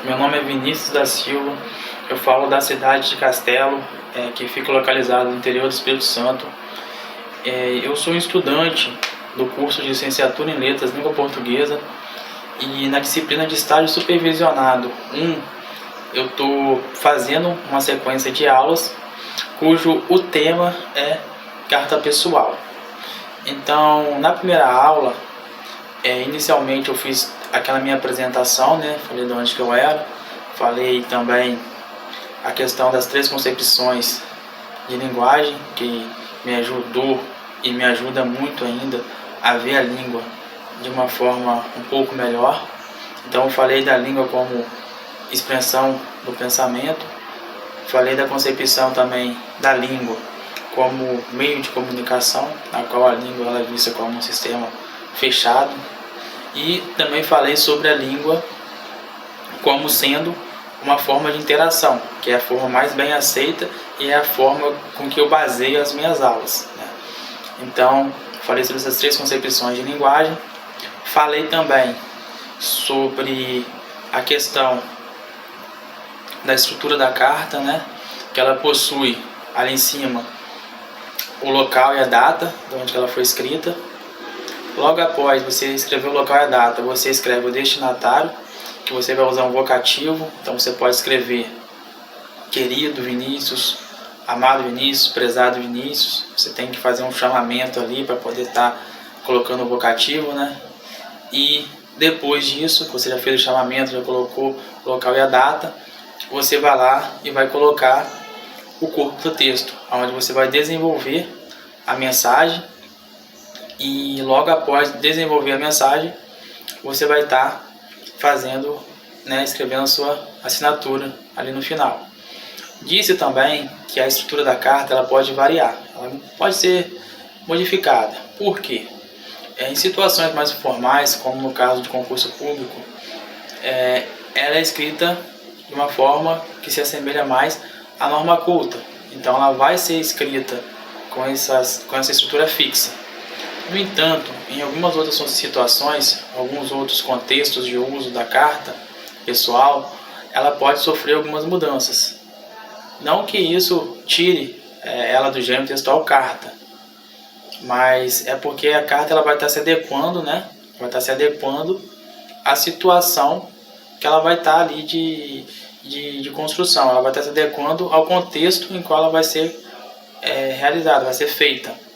Meu nome é Vinícius da Silva, eu falo da cidade de Castelo, que fica localizado no interior do Espírito Santo. Eu sou estudante do curso de Licenciatura em Letras Língua Portuguesa e na disciplina de estágio supervisionado 1, eu estou fazendo uma sequência de aulas cujo o tema é carta pessoal. Então, na primeira aula, inicialmente eu fiz aquela minha apresentação, né? Falei de onde que eu era, falei também a questão das 3 concepções de linguagem, que me ajudou e me ajuda muito ainda a ver a língua de uma forma um pouco melhor. Então eu falei da língua como expressão do pensamento, falei da concepção também da língua como meio de comunicação, na qual a língua ela é vista como um sistema fechado, e também falei sobre a língua como sendo uma forma de interação, que é a forma mais bem aceita e é a forma com que eu baseio as minhas aulas, né? Então, falei sobre essas 3 concepções de linguagem. Falei também sobre a questão da estrutura da carta, né? Que ela possui ali em cima o local e a data de onde ela foi escrita. Logo após você escrever o local e a data, você escreve o destinatário, que você vai usar um vocativo. Então você pode escrever querido Vinícius, amado Vinícius, prezado Vinícius. Você tem que fazer um chamamento ali para poder estar colocando o vocativo, né? E depois disso, que você já fez o chamamento, já colocou o local e a data, você vai lá e vai colocar o corpo do texto, onde você vai desenvolver a mensagem. E logo após desenvolver a mensagem, você vai estar fazendo, né, escrevendo a sua assinatura ali no final. Disse também que a estrutura da carta ela pode variar, ela pode ser modificada. Por quê? Em situações mais formais, como no caso de concurso público, ela é escrita de uma forma que se assemelha mais à norma culta. Então ela vai ser escrita com essa estrutura fixa. No entanto, em algumas outras situações, alguns outros contextos de uso da carta pessoal, ela pode sofrer algumas mudanças. Não que isso tire ela do gênero textual carta, mas é porque a carta ela vai estar se adequando, né? Vai estar se adequando à situação que ela vai estar ali de construção. Ela vai estar se adequando ao contexto em qual ela vai ser realizada, vai ser feita.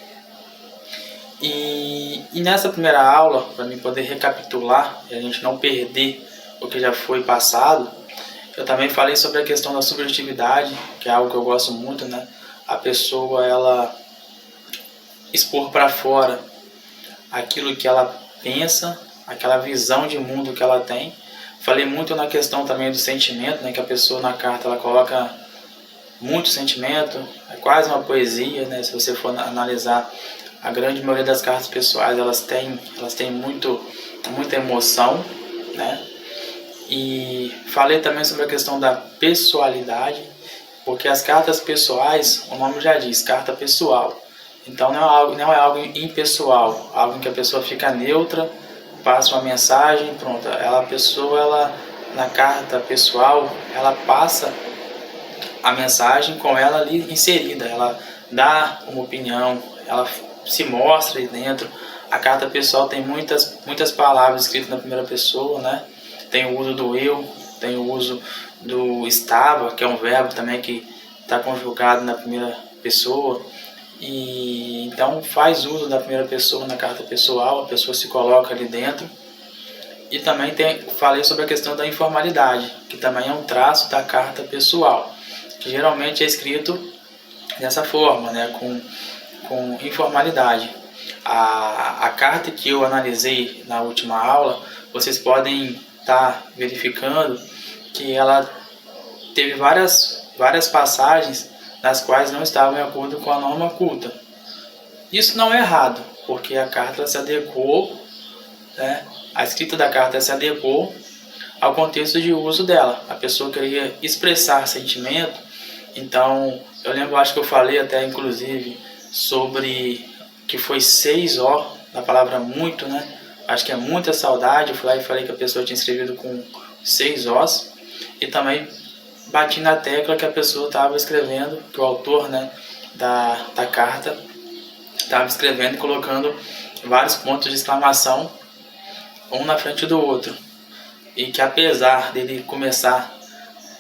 E nessa primeira aula, para mim poder recapitular e a gente não perder o que já foi passado, eu também falei sobre a questão da subjetividade, que é algo que eu gosto muito, né? A pessoa, ela expor para fora aquilo que ela pensa, aquela visão de mundo que ela tem. Falei muito na questão também do sentimento, né? Que a pessoa na carta, ela coloca muito sentimento, é quase uma poesia, né? Se você for analisar a grande maioria das cartas pessoais, elas têm muita emoção, né? E falei também sobre a questão da pessoalidade, porque as cartas pessoais, o nome já diz, carta pessoal. Então não é algo impessoal, algo em que a pessoa fica neutra, passa uma mensagem, pronto. A pessoa, na carta pessoal, ela passa a mensagem com ela ali inserida, ela dá uma opinião, ela se mostra aí dentro. A carta pessoal tem muitas palavras escritas na primeira pessoa, né? Tem o uso do eu, tem o uso do estava, que é um verbo também que está conjugado na primeira pessoa. E então faz uso da primeira pessoa na carta pessoal, a pessoa se coloca ali dentro. E também falei sobre a questão da informalidade, que também é um traço da carta pessoal, que geralmente é escrito dessa forma, né? Com informalidade. A carta que eu analisei na última aula, vocês podem estar verificando que ela teve várias passagens nas quais não estavam de acordo com a norma culta. Isso não é errado, porque a carta se adequou, né? A escrita da carta se adequou ao contexto de uso dela. A pessoa queria expressar sentimento, então eu lembro, acho que eu falei até inclusive sobre que foi 6 O, da palavra muito, né? Acho que é muita saudade. Eu fui lá e falei que a pessoa tinha escrevido com 6 Os. e também bati na tecla que a pessoa estava escrevendo, que o autor, né, da carta estava escrevendo e colocando vários pontos de exclamação um na frente do outro, e que apesar dele começar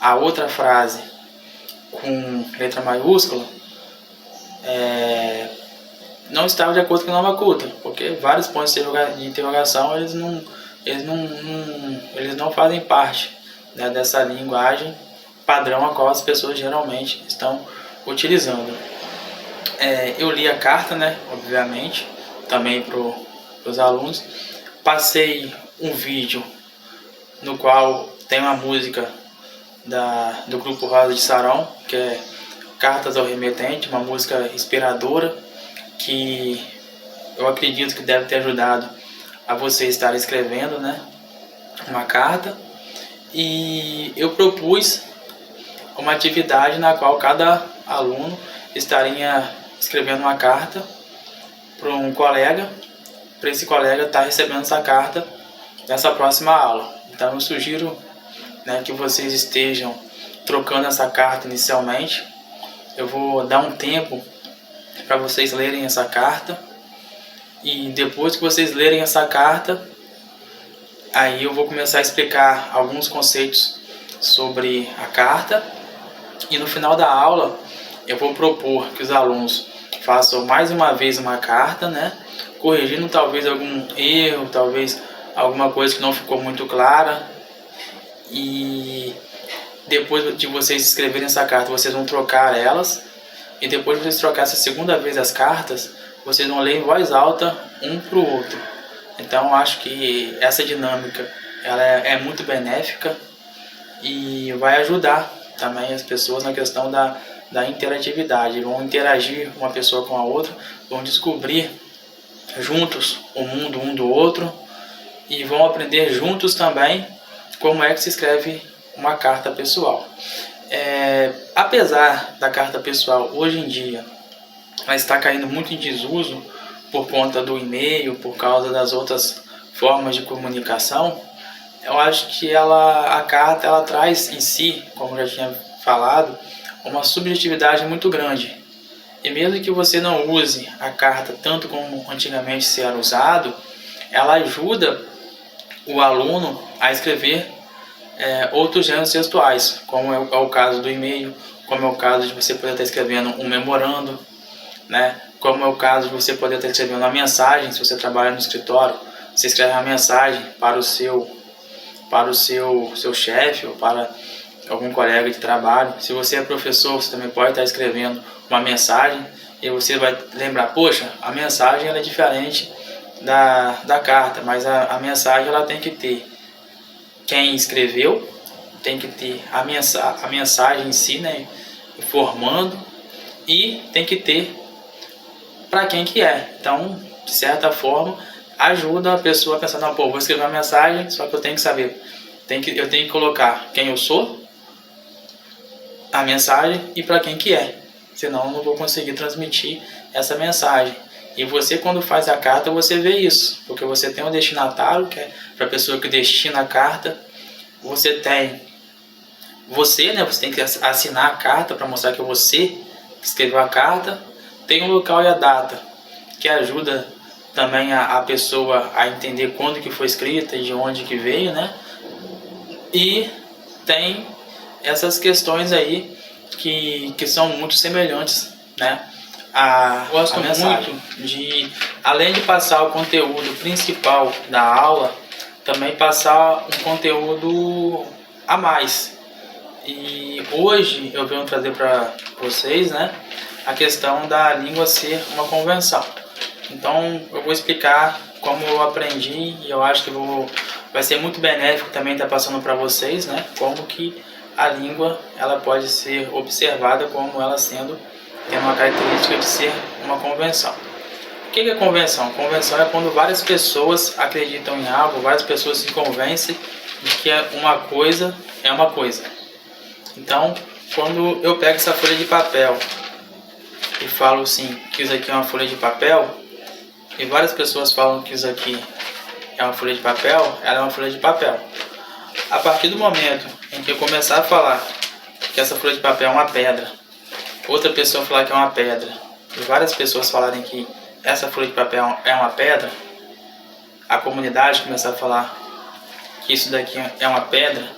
a outra frase com letra maiúscula, não estava de acordo com a norma culta, porque vários pontos de interrogação eles não fazem parte, né, dessa linguagem padrão a qual as pessoas geralmente estão utilizando. Eu li a carta, né, obviamente, também para os alunos. Passei um vídeo no qual tem uma música do grupo Rosa de Saron, que é Cartas ao Remetente, uma música inspiradora que eu acredito que deve ter ajudado a você estar escrevendo, né, uma carta. E eu propus uma atividade na qual cada aluno estaria escrevendo uma carta para um colega, para esse colega estar recebendo essa carta nessa próxima aula. Então eu sugiro, né, que vocês estejam trocando essa carta inicialmente. Eu vou dar um tempo para vocês lerem essa carta, e depois que vocês lerem essa carta, aí eu vou começar a explicar alguns conceitos sobre a carta, e no final da aula eu vou propor que os alunos façam mais uma vez uma carta, né, corrigindo talvez algum erro, talvez alguma coisa que não ficou muito clara. E depois de vocês escreverem essa carta, vocês vão trocar elas, e depois de vocês trocar essa segunda vez as cartas, vocês vão ler em voz alta um para o outro. Então eu acho que essa dinâmica ela é muito benéfica e vai ajudar também as pessoas na questão da interatividade. Vão interagir uma pessoa com a outra, vão descobrir juntos o mundo um do outro, e vão aprender juntos também como é que se escreve uma carta pessoal. Apesar da carta pessoal hoje em dia ela está caindo muito em desuso por conta do e-mail, por causa das outras formas de comunicação, eu acho que a carta ela traz em si, como já tinha falado, uma subjetividade muito grande. E mesmo que você não use a carta tanto como antigamente se era usado, ela ajuda o aluno a escrever outros gêneros textuais, como é o caso do e-mail, como é o caso de você poder estar escrevendo um memorando, né? Como é o caso de você poder estar escrevendo uma mensagem. Se você trabalha no escritório, você escreve uma mensagem para o seu chefe ou para algum colega de trabalho. Se você é professor, você também pode estar escrevendo uma mensagem, e você vai lembrar, poxa, a mensagem ela é diferente da carta, mas a mensagem ela tem que ter quem escreveu, tem que ter a mensagem em si, né, informando, e tem que ter para quem que é. Então, de certa forma, ajuda a pessoa a pensar, não, pô, vou escrever uma mensagem, só que eu tenho que saber, eu tenho que colocar quem eu sou, a mensagem e para quem que é, senão eu não vou conseguir transmitir essa mensagem. E você, quando faz a carta, você vê isso, porque você tem um destinatário, que é para a pessoa que destina a carta, você tem né, você tem que assinar a carta para mostrar que é você que escreveu a carta, tem o local e a data, que ajuda também a pessoa a entender quando que foi escrita e de onde que veio, né? E tem essas questões aí que são muito semelhantes, né? Gosto muito de, além de passar o conteúdo principal da aula, também passar um conteúdo a mais. E hoje eu venho trazer para vocês, né, a questão da língua ser uma convenção. Então eu vou explicar como eu aprendi, e eu acho que vai ser muito benéfico também estar passando para vocês, né, como que a língua ela pode ser observada como ela tendo uma característica de ser uma convenção. O que é convenção? Convenção é quando várias pessoas acreditam em algo, várias pessoas se convencem de que uma coisa é uma coisa. Então, quando eu pego essa folha de papel e falo assim, que isso aqui é uma folha de papel, e várias pessoas falam que isso aqui é uma folha de papel, ela é uma folha de papel. A partir do momento em que eu começar a falar que essa folha de papel é uma pedra, outra pessoa falar que é uma pedra, e várias pessoas falarem que essa folha de papel é uma pedra, a comunidade começar a falar que isso daqui é uma pedra,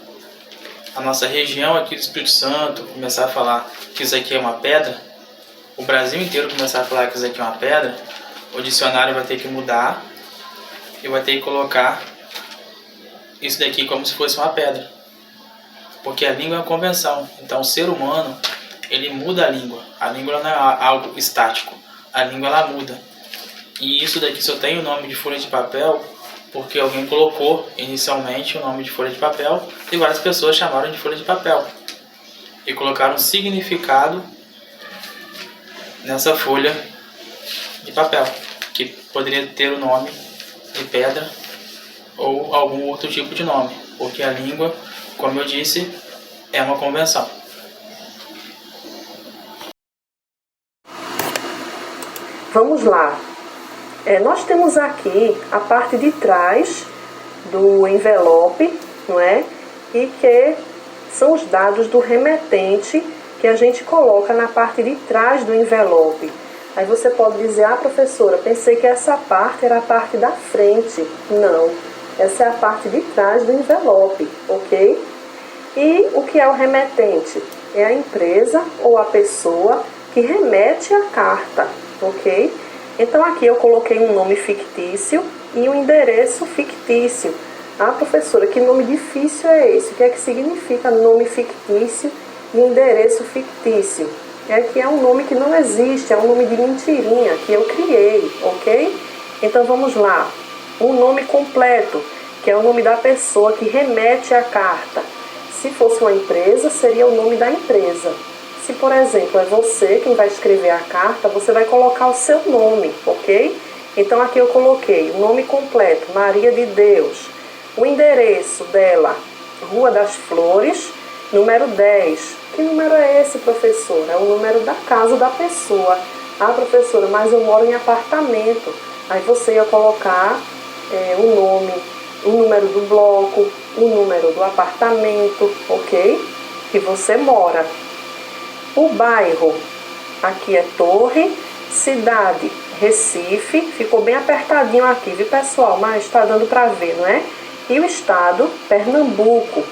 a nossa região aqui do Espírito Santo começar a falar que isso aqui é uma pedra, o Brasil inteiro começar a falar que isso aqui é uma pedra, o dicionário vai ter que mudar e vai ter que colocar isso daqui como se fosse uma pedra. Porque a língua é uma convenção. Então o ser humano, ele muda a língua. A língua não é algo estático. A língua ela muda. E isso daqui só tem o nome de folha de papel porque alguém colocou inicialmente o nome de folha de papel e várias pessoas chamaram de folha de papel. E colocaram significado nessa folha de papel, que poderia ter o nome de pedra ou algum outro tipo de nome, porque a língua, como eu disse, é uma convenção. Vamos lá. Nós temos aqui a parte de trás do envelope, não é? E que são os dados do remetente que a gente coloca na parte de trás do envelope. Aí você pode dizer, professora, pensei que essa parte era a parte da frente. Não, essa é a parte de trás do envelope, ok? E o que é o remetente? É a empresa ou a pessoa que remete a carta, ok? Então aqui eu coloquei um nome fictício e um endereço fictício. Professora, que nome difícil é esse? O que é que significa nome fictício e endereço fictício? É que é um nome que não existe, é um nome de mentirinha que eu criei, ok? Então vamos lá. Um nome completo, que é o nome da pessoa que remete a carta. Se fosse uma empresa, seria o nome da empresa. Se, por exemplo, é você quem vai escrever a carta, você vai colocar o seu nome, ok? Então aqui eu coloquei o nome completo, Maria de Deus. O endereço dela, Rua das Flores, número 10. Que número é esse, professora? É o número da casa da pessoa. Professora, mas eu moro em apartamento. Aí você ia colocar o nome, o número do bloco, o número do apartamento, ok? Que você mora. O bairro, aqui é Torre, cidade, Recife, ficou bem apertadinho aqui, viu pessoal? Mas está dando para ver, não é? E o estado, Pernambuco.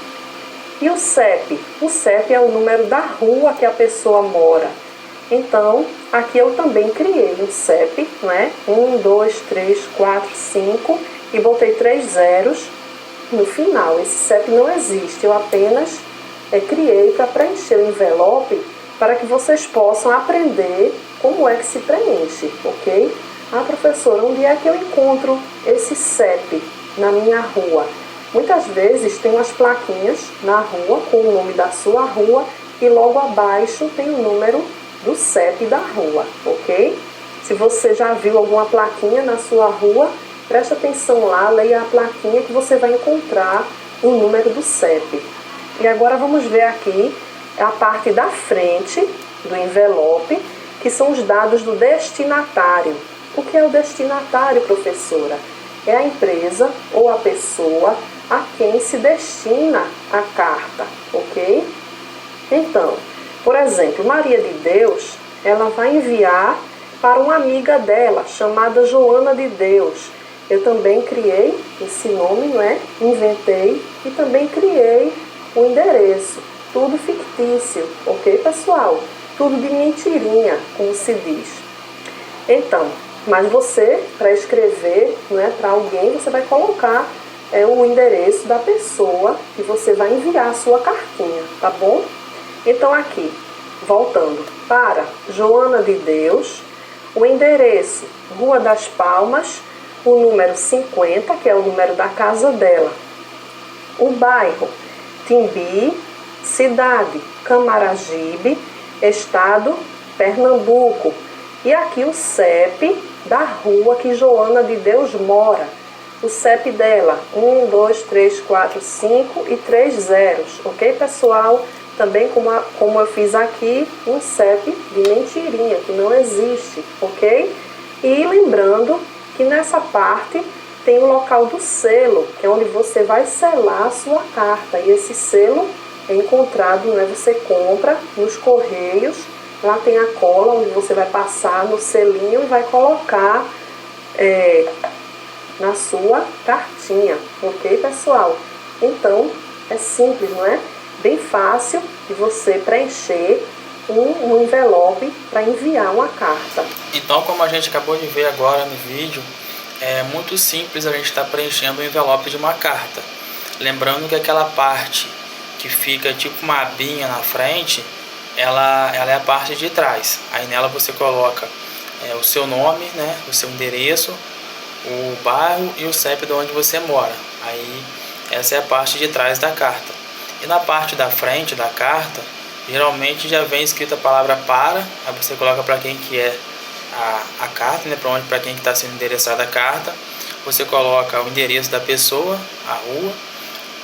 E o CEP? O CEP é o número da rua que a pessoa mora. Então, aqui eu também criei um CEP, não é? 1, 2, 3, 4, 5 e botei 3 zeros no final. Esse CEP não existe, eu apenas criei para preencher o envelope para que vocês possam aprender como é que se preenche, ok? Professora, onde é que eu encontro esse CEP na minha rua? Muitas vezes tem umas plaquinhas na rua com o nome da sua rua e logo abaixo tem o número do CEP da rua, ok? Se você já viu alguma plaquinha na sua rua, preste atenção lá, leia a plaquinha que você vai encontrar o número do CEP. E agora vamos ver aqui a parte da frente do envelope, que são os dados do destinatário. O que é o destinatário, professora? É a empresa ou a pessoa a quem se destina a carta, ok? Então, por exemplo, Maria de Deus, ela vai enviar para uma amiga dela, chamada Joana de Deus. Eu também criei esse nome, não é? Inventei e também criei o endereço. Tudo fictício, ok, pessoal? Tudo de mentirinha, como se diz. Então, mas você, para escrever, né, para alguém, você vai colocar o endereço da pessoa que você vai enviar a sua cartinha, tá bom? Então aqui, voltando para Joana de Deus, o endereço, Rua das Palmas, o número 50, que é o número da casa dela. O bairro, Timbi, cidade, Camaragibe, estado, Pernambuco. E aqui o CEP da rua que Joana de Deus mora. O CEP dela, 1, 2, 3, 4, 5 e 3 zeros. Ok, pessoal? Também como eu fiz aqui, um CEP de mentirinha, que não existe, ok? E lembrando que nessa parte tem o local do selo, que é onde você vai selar a sua carta. E esse selo é encontrado, né? Você compra nos correios, lá tem a cola onde você vai passar no selinho e vai colocar na sua cartinha, ok, pessoal? Então, é simples, não é? Bem fácil de você preencher um envelope para enviar uma carta. Então, como a gente acabou de ver agora no vídeo, é muito simples a gente estar preenchendo o envelope de uma carta. Lembrando que aquela parte que fica tipo uma abinha na frente, ela é a parte de trás. Aí nela você coloca o seu nome, né, o seu endereço, o bairro e o CEP de onde você mora. Aí essa é a parte de trás da carta. E na parte da frente da carta, geralmente já vem escrita a palavra para. Aí você coloca para quem que é a carta, né, para quem que está sendo endereçada a carta. Você coloca o endereço da pessoa, a rua,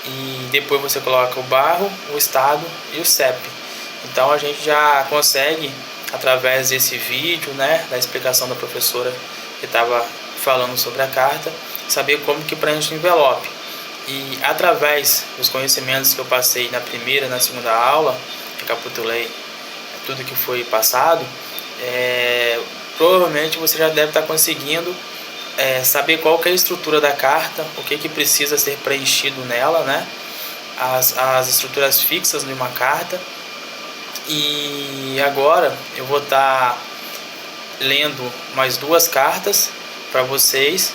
e depois você coloca o bairro, o estado e o CEP. Então a gente já consegue, através desse vídeo, né, da explicação da professora que estava falando sobre a carta, saber como que preenche o envelope. E através dos conhecimentos que eu passei na primeira e na segunda aula, recapitulei tudo que foi passado, provavelmente você já deve estar conseguindo saber qual que é a estrutura da carta, o que precisa ser preenchido nela, né? As estruturas fixas de uma carta. E agora eu vou estar lendo mais 2 cartas para vocês,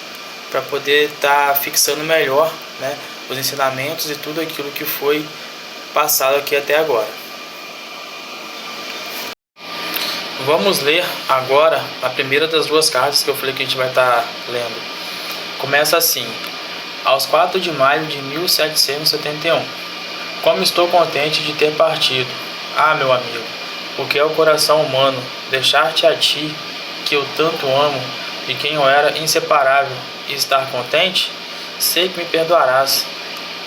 para poder estar fixando melhor, né, os ensinamentos e tudo aquilo que foi passado aqui até agora. Vamos ler agora a primeira das 2 cartas que eu falei que a gente vai estar lendo. Começa assim: aos 4 de maio de 1771. Como estou contente de ter partido. Ah, meu amigo, o que é o coração humano? Deixar-te a ti, que eu tanto amo, de quem eu era inseparável, e estar contente? Sei que me perdoarás.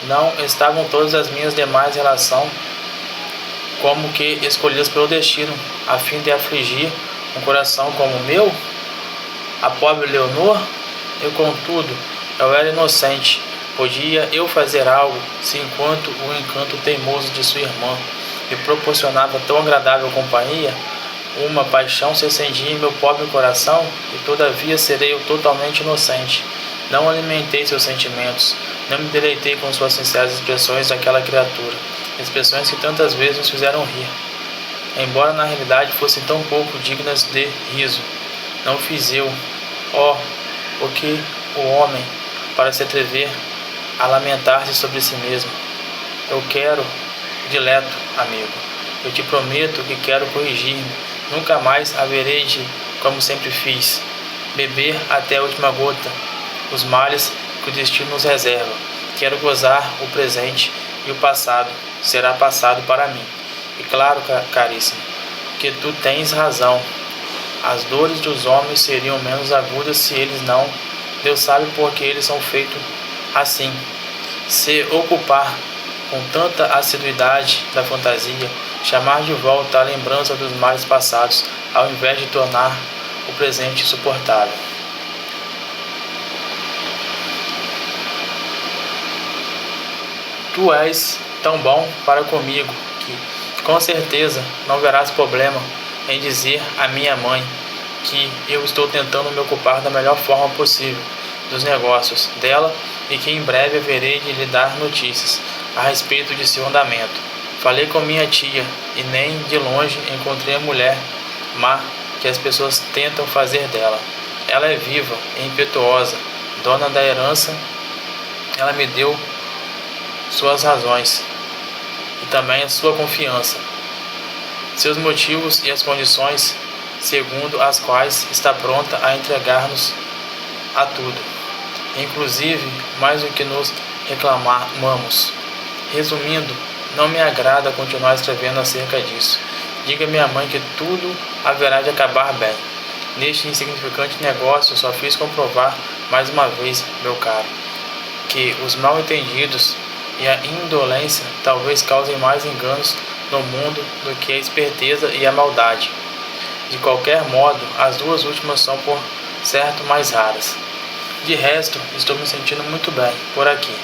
Não estavam todas as minhas demais relações como que escolhidas pelo destino, a fim de afligir um coração como o meu? A pobre Leonor? Contudo, eu era inocente. Podia eu fazer algo, se enquanto o encanto teimoso de sua irmã me proporcionava tão agradável companhia, uma paixão se acendia em meu pobre coração, e todavia serei eu totalmente inocente. Não alimentei seus sentimentos, não me deleitei com suas sinceras expressões daquela criatura, expressões que tantas vezes nos fizeram rir, embora na realidade fossem tão pouco dignas de riso. Não fiz eu, o que o homem, para se atrever a lamentar-se sobre si mesmo. Eu quero, dileto amigo, eu te prometo que quero corrigir-me. Nunca mais haverei de, como sempre fiz, beber até a última gota os males que o destino nos reserva. Quero gozar o presente, e o passado será passado para mim. E claro, caríssimo, que tu tens razão. As dores dos homens seriam menos agudas se eles não. Deus sabe por que eles são feitos assim. Se ocupar com tanta assiduidade da fantasia, chamar de volta a lembrança dos males passados, ao invés de tornar o presente insuportável. Tu és tão bom para comigo que, com certeza, não verás problema em dizer à minha mãe que eu estou tentando me ocupar da melhor forma possível dos negócios dela e que em breve haverei de lhe dar notícias a respeito de seu andamento. Falei com minha tia e nem de longe encontrei a mulher má que as pessoas tentam fazer dela. Ela é viva e impetuosa, dona da herança. Ela me deu suas razões e também a sua confiança, seus motivos e as condições segundo as quais está pronta a entregar-nos a tudo, inclusive mais do que nos reclamamos. Resumindo, não me agrada continuar escrevendo acerca disso. Diga à minha mãe que tudo haverá de acabar bem. Neste insignificante negócio só fiz comprovar mais uma vez, meu caro, que os mal-entendidos e a indolência talvez causem mais enganos no mundo do que a esperteza e a maldade. De qualquer modo, as 2 últimas são por certo mais raras. De resto, estou me sentindo muito bem por aqui.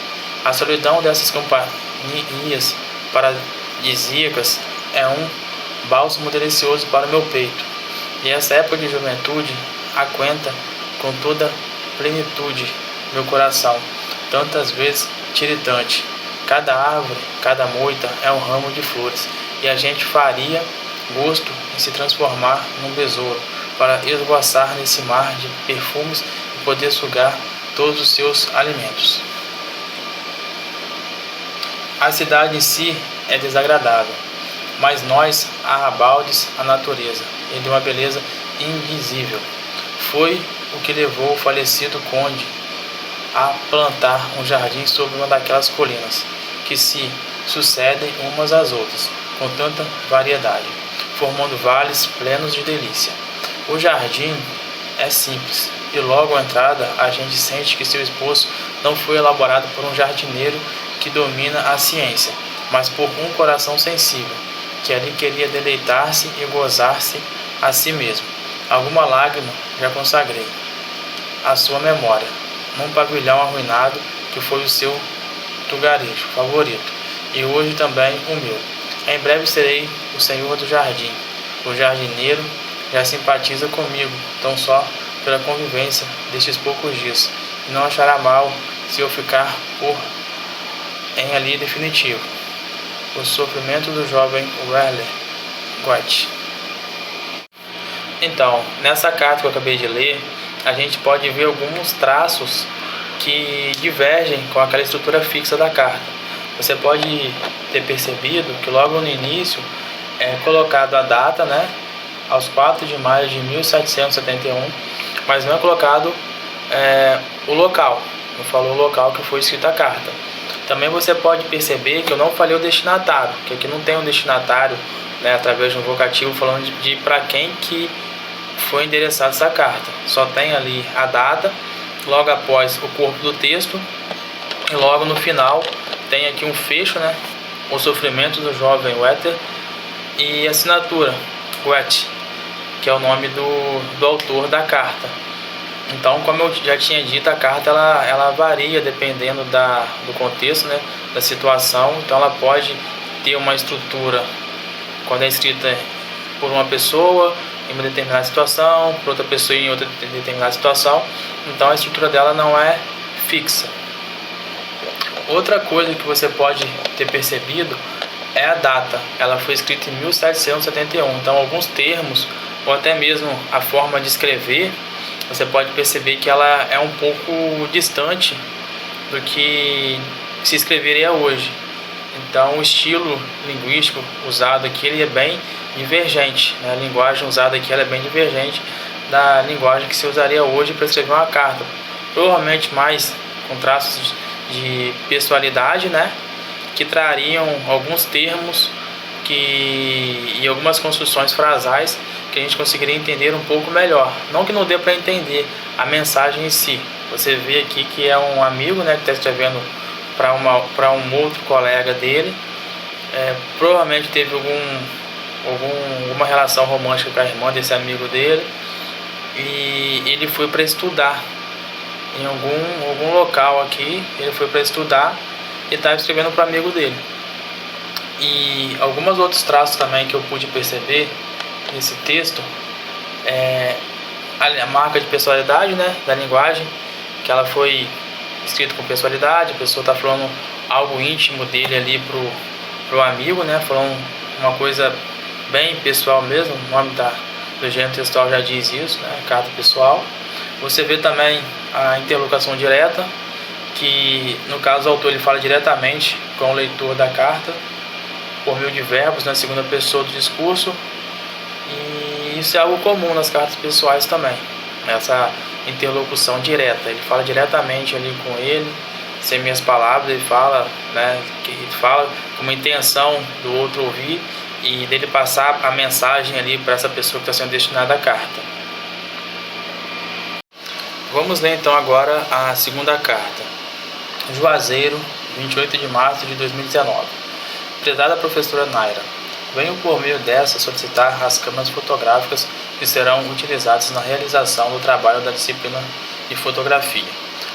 A solidão dessas companhias paradisíacas é um bálsamo delicioso para o meu peito, e essa época de juventude aguenta com toda plenitude meu coração, tantas vezes tiritante. Cada árvore, cada moita é um ramo de flores, e a gente faria gosto em se transformar num besouro, para esvoaçar nesse mar de perfumes e poder sugar todos os seus alimentos. A cidade em si é desagradável, mas nós arrabaldes a natureza, e de uma beleza invisível. Foi o que levou o falecido conde a plantar um jardim sobre uma daquelas colinas, que se sucedem umas às outras, com tanta variedade, formando vales plenos de delícia. O jardim é simples, e logo à entrada a gente sente que seu esboço não foi elaborado por um jardineiro que domina a ciência, mas por um coração sensível, que ali queria deleitar-se e gozar-se a si mesmo. Alguma lágrima já consagrei à sua memória, num pavilhão arruinado que foi o seu lugarejo favorito, e hoje também o meu. Em breve serei o senhor do jardim. O jardineiro já simpatiza comigo, tão só pela convivência destes poucos dias, e não achará mal se eu ficar por em ali definitivo. O sofrimento do jovem Werner Goethe. Então, nessa carta que eu acabei de ler, a gente pode ver alguns traços que divergem com aquela estrutura fixa da carta. Você pode ter percebido que logo no início é colocado a data, né, aos 4 de maio de 1771, mas não é colocado o local, não falou o local que foi escrita a carta. Também você pode perceber que eu não falei o destinatário, que aqui não tem um destinatário, né, através de um vocativo falando de para quem que foi endereçada essa carta. Só tem ali a data, logo após o corpo do texto, e logo no final tem aqui um fecho, né, o sofrimento do jovem Werther, e assinatura Goethe, que é o nome do autor da carta. Então, como eu já tinha dito, a carta ela varia dependendo do contexto, né, da situação. Então ela pode ter uma estrutura quando é escrita por uma pessoa em uma determinada situação, por outra pessoa em outra determinada situação. Então a estrutura dela não é fixa. Outra coisa que você pode ter percebido é a data. Ela foi escrita em 1771. Então alguns termos, ou até mesmo a forma de escrever, você pode perceber que ela é um pouco distante do que se escreveria hoje. Então o estilo linguístico usado aqui ele é bem divergente, né? A linguagem usada aqui ela é bem divergente da linguagem que se usaria hoje para escrever uma carta. Provavelmente mais com traços de pessoalidade, né? Que trariam alguns termos e algumas construções frasais que a gente conseguiria entender um pouco melhor. Não que não dê para entender a mensagem em si. Você vê aqui que é um amigo, né, que está escrevendo para um outro colega dele. Provavelmente teve alguma relação romântica com a irmã desse amigo dele. E ele foi para estudar em algum local aqui. Ele foi para estudar e estava escrevendo para o amigo dele. E alguns outros traços também que eu pude perceber nesse texto a marca de personalidade, né, da linguagem, que ela foi escrita com personalidade. A pessoa está falando algo íntimo dele ali pro amigo, né, falando uma coisa bem pessoal mesmo. O nome do gênero textual já diz isso, né, carta pessoal. Você vê também a interlocução direta, que no caso o autor ele fala diretamente com o leitor da carta por meio de verbos na segunda pessoa do discurso. E isso é algo comum nas cartas pessoais também, essa interlocução direta. Ele fala diretamente ali com ele, sem minhas palavras. Ele fala, né, que ele fala com uma intenção do outro ouvir e dele passar a mensagem ali para essa pessoa que está sendo destinada a carta. Vamos ler então agora a segunda carta. Juazeiro, 28 de março de 2019. Prezada professora Naira, venho por meio dessa solicitar as câmeras fotográficas que serão utilizadas na realização do trabalho da disciplina de fotografia.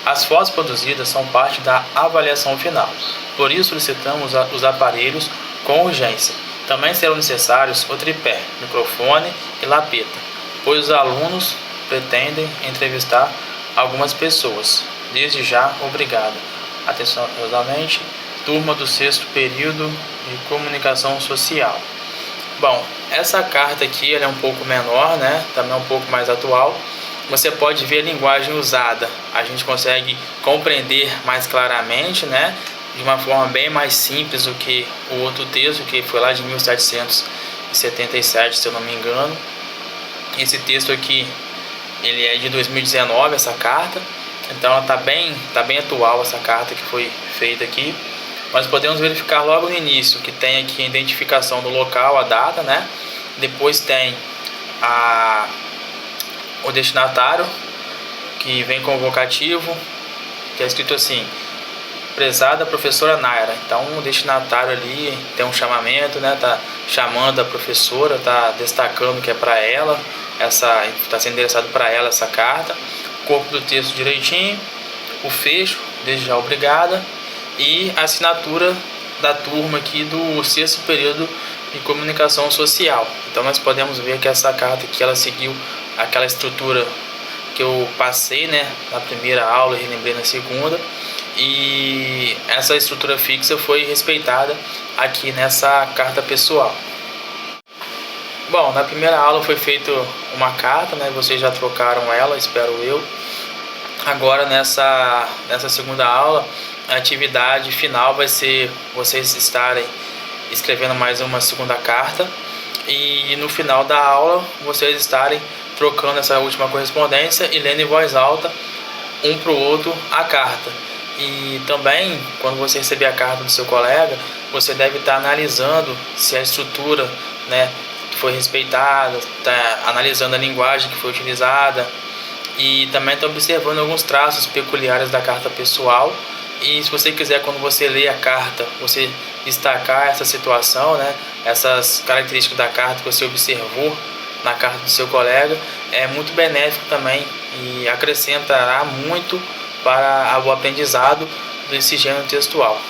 As fotos produzidas são parte da avaliação final, por isso solicitamos os aparelhos com urgência. Também serão necessários o tripé, microfone e lapeta, pois os alunos pretendem entrevistar algumas pessoas. Desde já, obrigado. Atenciosamente, turma do 6º período de comunicação social. Bom, essa carta aqui ela é um pouco menor, né? Também um pouco mais atual. Você pode ver a linguagem usada. A gente consegue compreender mais claramente, né? De uma forma bem mais simples do que o outro texto, que foi lá de 1777, se eu não me engano. Esse texto aqui, ele é de 2019, essa carta. Então ela tá bem atual, essa carta que foi feita aqui. Nós podemos verificar logo no início que tem aqui a identificação do local, a data, né? Depois tem o destinatário, que vem com o vocativo, que é escrito assim: prezada professora Naira. Então o destinatário ali tem um chamamento, né? Tá chamando a professora, tá destacando que é para ela, está sendo endereçado para ela essa carta. Corpo do texto direitinho, o fecho, desde já obrigada, e a assinatura da turma aqui do 6º período de comunicação social. Então nós podemos ver que essa carta aqui ela seguiu aquela estrutura que eu passei, né, na primeira aula e relembrei na segunda, e essa estrutura fixa foi respeitada aqui nessa carta pessoal. Bom, na primeira aula foi feita uma carta, né? Vocês já trocaram ela, espero eu. Agora nessa segunda aula, a atividade final vai ser vocês estarem escrevendo mais uma segunda carta, e no final da aula vocês estarem trocando essa última correspondência e lendo em voz alta um para o outro a carta. E também, quando você receber a carta do seu colega, você deve estar analisando se a estrutura, né, foi respeitada, tá analisando a linguagem que foi utilizada, e também está observando alguns traços peculiares da carta pessoal. E se você quiser, quando você lê a carta, você destacar essa situação, né, essas características da carta que você observou na carta do seu colega, é muito benéfico também e acrescentará muito para o aprendizado desse gênero textual.